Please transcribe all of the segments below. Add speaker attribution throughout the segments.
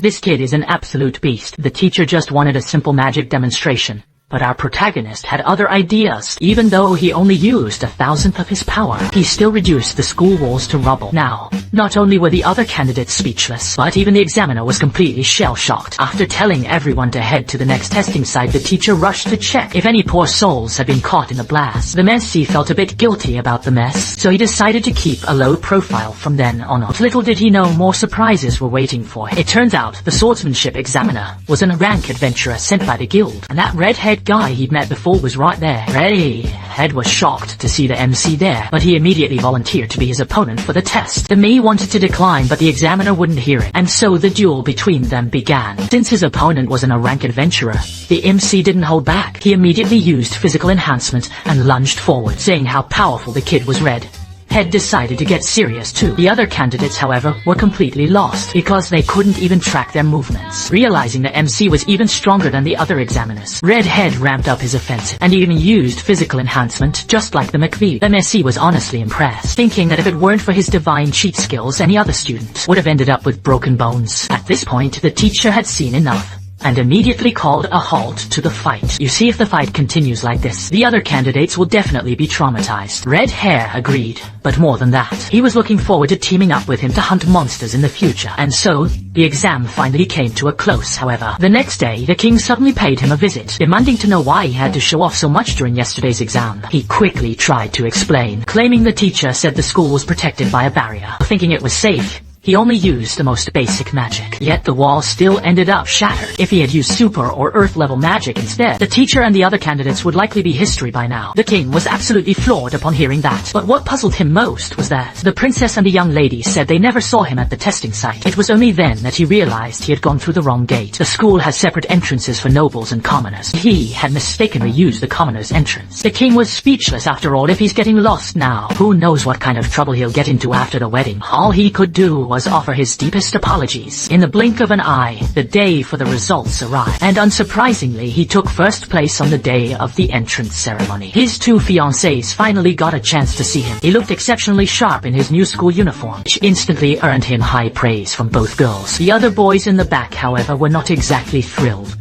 Speaker 1: This kid is an absolute beast. The teacher just wanted a simple magic demonstration. But our protagonist had other ideas. Even though he only used 1,000th of his power, he still reduced the school walls to rubble. Now, not only were the other candidates speechless, but even the examiner was completely shell-shocked. After telling everyone to head to the next testing site, the teacher rushed to check if any poor souls had been caught in the blast. The MC felt a bit guilty about the mess, so he decided to keep a low profile from then on. Little did he know more surprises were waiting for him. It turns out the swordsmanship examiner was a rank adventurer sent by the guild, and that red-haired guy he'd met before was right there. Redhead was shocked to see the MC there, but he immediately volunteered to be his opponent for the test. The me wanted to decline, but the examiner wouldn't hear it, and so the duel between them began. Since his opponent wasn't a rank adventurer, the MC didn't hold back. He immediately used physical enhancement and lunged forward, saying how powerful the kid was. Redhead decided to get serious too. The other candidates, however, were completely lost because they couldn't even track their movements. Realizing the MC was even stronger than the other examiners, Redhead ramped up his offensive and even used physical enhancement just like the McVie. The MC was honestly impressed, thinking that if it weren't for his divine cheat skills, any other student would have ended up with broken bones. At this point, the teacher had seen enough and immediately called a halt to the fight. You see, if the fight continues like this, the other candidates will definitely be traumatized. Red Hair agreed, but more than that, he was looking forward to teaming up with him to hunt monsters in the future. And so, the exam finally came to a close. However, the next day, the king suddenly paid him a visit, demanding to know why he had to show off so much during yesterday's exam. He quickly tried to explain, claiming the teacher said the school was protected by a barrier. Thinking it was safe, he only used the most basic magic, yet the wall still ended up shattered. If he had used super or earth-level magic instead, the teacher and the other candidates would likely be history by now. The king was absolutely floored upon hearing that. But what puzzled him most was that the princess and the young lady said they never saw him at the testing site. It was only then that he realized he had gone through the wrong gate. The school has separate entrances for nobles and commoners. He had mistakenly used the commoners' entrance. The king was speechless after all. If he's getting lost now, who knows what kind of trouble he'll get into after the wedding. All he could do was offer his deepest apologies. In the blink of an eye, the day for the results arrived, and unsurprisingly, he took first place on the day of the entrance ceremony. His two fiancées finally got a chance to see him. He looked exceptionally sharp in his new school uniform, which instantly earned him high praise from both girls. The other boys in the back, however, were not exactly thrilled.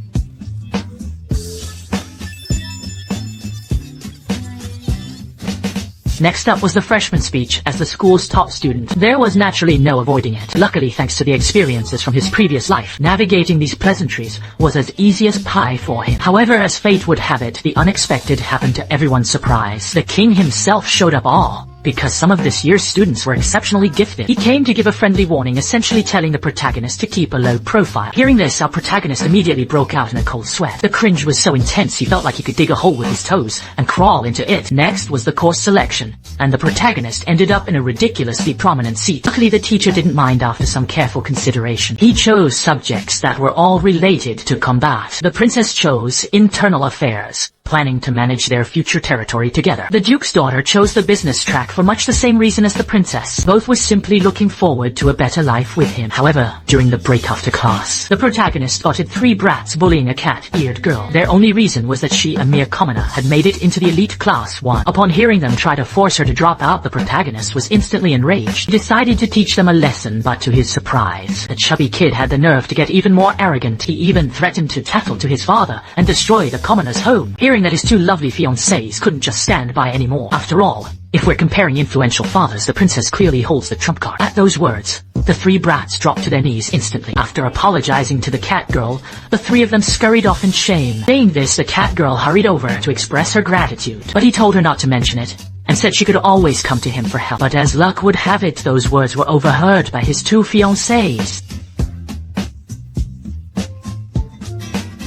Speaker 1: Next up was the freshman speech as the school's top student. There was naturally no avoiding it. Luckily, thanks to the experiences from his previous life, navigating these pleasantries was as easy as pie for him. However, as fate would have it, the unexpected happened to everyone's surprise. The king himself showed up all because some of this year's students were exceptionally gifted. He came to give a friendly warning, essentially telling the protagonist to keep a low profile. Hearing this, our protagonist immediately broke out in a cold sweat. The cringe was so intense he felt like he could dig a hole with his toes and crawl into it. Next was the course selection, and the protagonist ended up in a ridiculously prominent seat. Luckily, the teacher didn't mind after some careful consideration. He chose subjects that were all related to combat. The princess chose internal affairs, planning to manage their future territory together. The duke's daughter chose the business track for much the same reason as the princess. Both were simply looking forward to a better life with him. However, during the break after class, the protagonist spotted three brats bullying a cat-eared girl. Their only reason was that she, a mere commoner, had made it into the elite class 1. Upon hearing them try to force her to drop out, the protagonist was instantly enraged. He decided to teach them a lesson, but to his surprise, the chubby kid had the nerve to get even more arrogant. He even threatened to tattle to his father and destroy the commoner's home. Hearing that his two lovely fiancées couldn't just stand by anymore. After all, if we're comparing influential fathers, the princess clearly holds the trump card. At those words, the three brats dropped to their knees instantly. After apologizing to the cat girl, the three of them scurried off in shame. Saying this, the cat girl hurried over to express her gratitude, but he told her not to mention it, and said she could always come to him for help. But as luck would have it, those words were overheard by his two fiancées.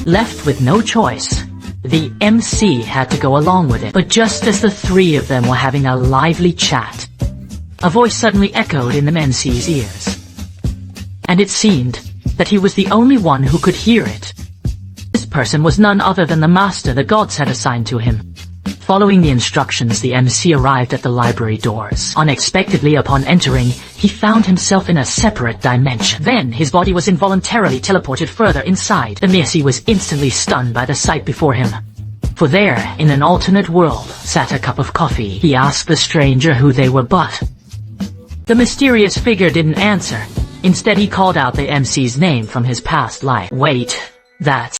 Speaker 1: Left with no choice, the MC had to go along with it. But just as the three of them were having a lively chat, a voice suddenly echoed in the MC's ears, and it seemed that he was the only one who could hear it. This person was none other than the master the gods had assigned to him. Following the instructions, the MC arrived at the library doors. Unexpectedly, upon entering, he found himself in a separate dimension. Then, his body was involuntarily teleported further inside. The MC was instantly stunned by the sight before him. For there, in an alternate world, sat a cup of coffee. He asked the stranger who they were, but the mysterious figure didn't answer. Instead he called out the MC's name from his past life. Wait, that's